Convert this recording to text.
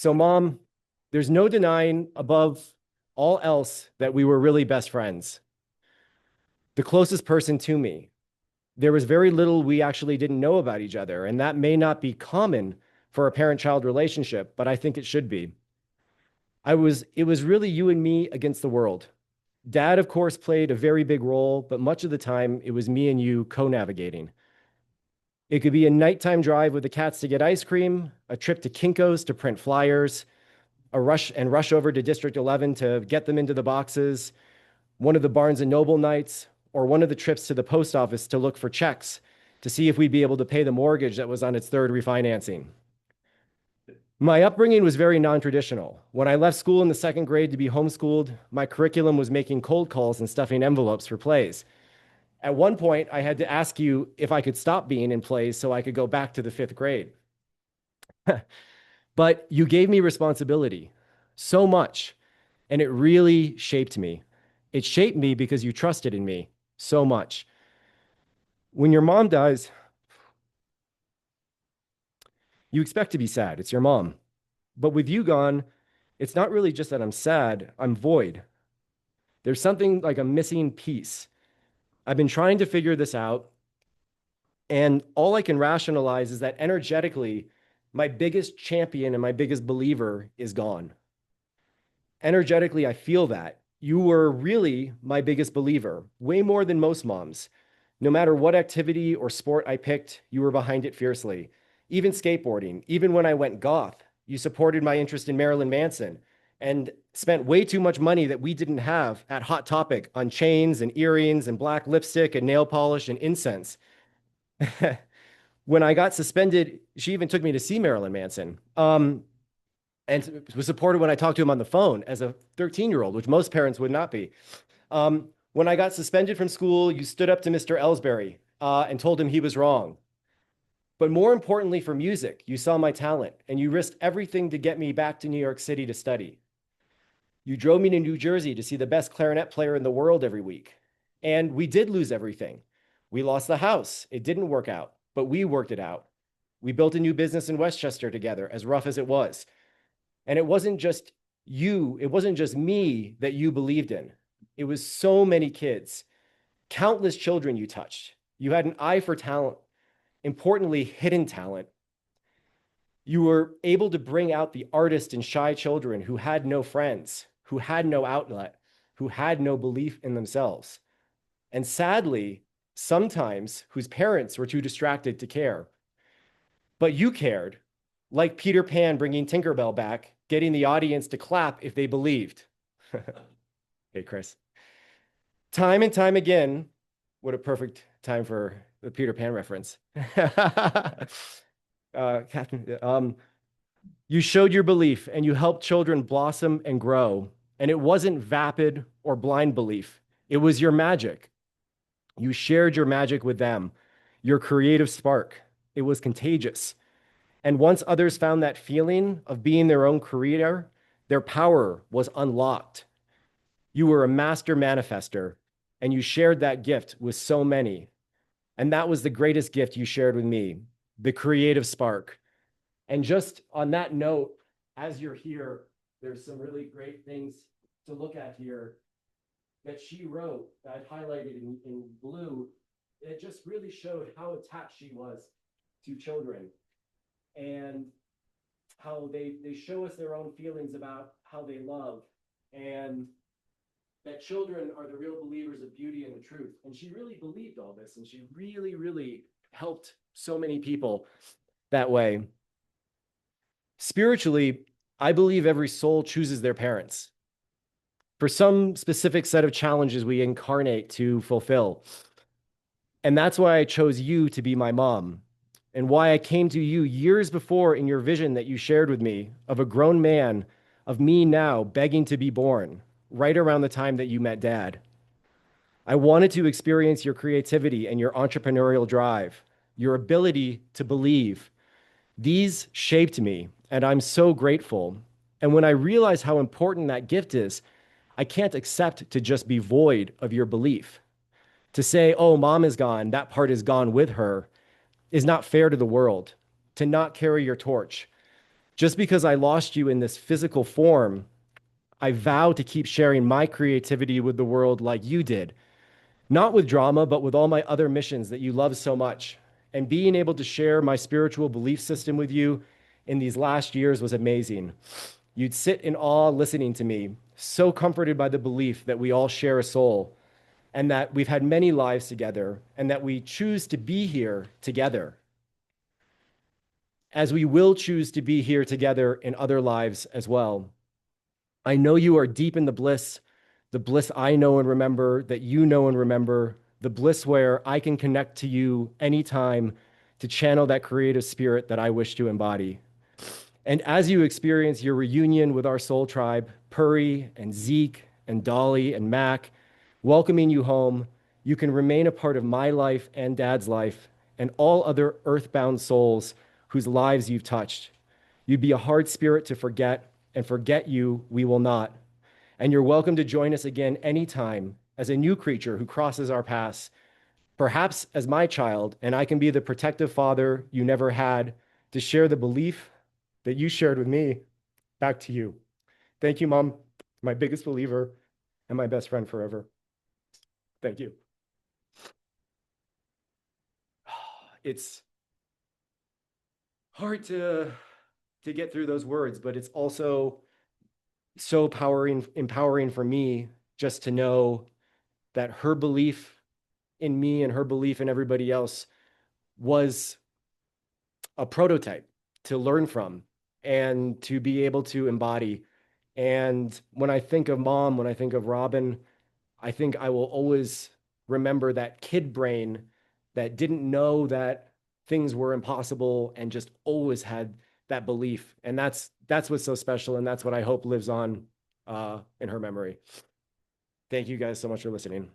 So, Mom, there's no denying above all else that we were really best friends. The closest person to me. There was very little we actually didn't know about each other, and that may not be common for a parent-child relationship, but I think it should be. It was really you and me against the world. Dad, of course, played a very big role, but much of the time it was me and you co-navigating. It could be a nighttime drive with the cats to get ice cream, a trip to Kinko's to print flyers, a rush over to District 11 to get them into the boxes, one of the Barnes and Noble nights, or one of the trips to the post office to look for checks to see if we'd be able to pay the mortgage that was on its third refinancing. My upbringing was very non-traditional. When I left school in the second grade to be homeschooled, my curriculum was making cold calls and stuffing envelopes for plays. At one point, I had to ask you if I could stop being in plays so I could go back to the fifth grade. But you gave me responsibility, so much, and it really shaped me. It shaped me because you trusted in me so much. When your mom dies, you expect to be sad. It's your mom. But with you gone, it's not really just that I'm sad, I'm void. There's something like a missing piece. I've been trying to figure this out, and all I can rationalize is that energetically, my biggest champion and my biggest believer is gone. Energetically, I feel that. You were really my biggest believer, way more than most moms. No matter what activity or sport I picked, you were behind it fiercely. Even skateboarding, even when I went goth, you supported my interest in Marilyn Manson and spent way too much money that we didn't have at Hot Topic on chains and earrings and black lipstick and nail polish and incense. When I got suspended, she even took me to see Marilyn Manson. And was supported when I talked to him on the phone as a 13-year-old, which most parents would not be. When I got suspended from school, you stood up to Mr. Ellsbury and told him he was wrong. But more importantly for music, you saw my talent and you risked everything to get me back to New York City to study. You drove me to New Jersey to see the best clarinet player in the world every week. And we did lose everything. We lost the house. It didn't work out, but we worked it out. We built a new business in Westchester together, as rough as it was. And it wasn't just you, it wasn't just me that you believed in. It was so many kids, countless children you touched. You had an eye for talent, importantly, hidden talent. You were able to bring out the artist and shy children who had no friends, who had no outlet, who had no belief in themselves. And sadly, sometimes whose parents were too distracted to care. But you cared, like Peter Pan bringing Tinkerbell back, getting the audience to clap if they believed. Hey, Chris. Time and time again, what a perfect time for the Peter Pan reference. You showed your belief and you helped children blossom and grow. And it wasn't vapid or blind belief. It was your magic. You shared your magic with them, your creative spark. It was contagious. And once others found that feeling of being their own creator, their power was unlocked. You were a master manifester, and you shared that gift with so many. And that was the greatest gift you shared with me, the creative spark. And just on that note, as you're here, there's some really great things to look at here that she wrote that I've highlighted in blue. It just really showed how attached she was to children and how they show us their own feelings about how they love, and that children are the real believers of beauty and the truth. And she really believed all this, and she really, really helped so many people that way. Spiritually, I believe every soul chooses their parents for some specific set of challenges we incarnate to fulfill. And that's why I chose you to be my mom, and why I came to you years before in your vision that you shared with me of a grown man, of me now begging to be born, right around the time that you met Dad. I wanted to experience your creativity and your entrepreneurial drive, your ability to believe. These shaped me, and I'm so grateful. And when I realize how important that gift is, I can't accept to just be void of your belief. To say, oh, mom is gone, that part is gone with her, is not fair to the world. To not carry your torch. Just because I lost you in this physical form, I vow to keep sharing my creativity with the world like you did. Not with drama, but with all my other missions that you love so much. And being able to share my spiritual belief system with you in these last years was amazing. You'd sit in awe listening to me, so comforted by the belief that we all share a soul and that we've had many lives together and that we choose to be here together, as we will choose to be here together in other lives as well. I know you are deep in the bliss I know and remember, that you know and remember, the bliss where I can connect to you anytime to channel that creative spirit that I wish to embody. And as you experience your reunion with our soul tribe, Puri and Zeke and Dolly and Mac, welcoming you home, you can remain a part of my life and Dad's life and all other earthbound souls whose lives you've touched. You'd be a hard spirit to forget, and forget you we will not. And you're welcome to join us again anytime as a new creature who crosses our paths, perhaps as my child, and I can be the protective father you never had to share the belief that you shared with me back to you. Thank you, Mom, my biggest believer and my best friend forever. Thank you. It's hard to get through those words, but it's also so empowering for me just to know that her belief in me and her belief in everybody else was a prototype to learn from and to be able to embody. And when I think of Mom, when I think of Robin, I think I will always remember that kid brain that didn't know that things were impossible and just always had that belief. And that's what's so special, and that's what I hope lives on in her memory. Thank you guys so much for listening.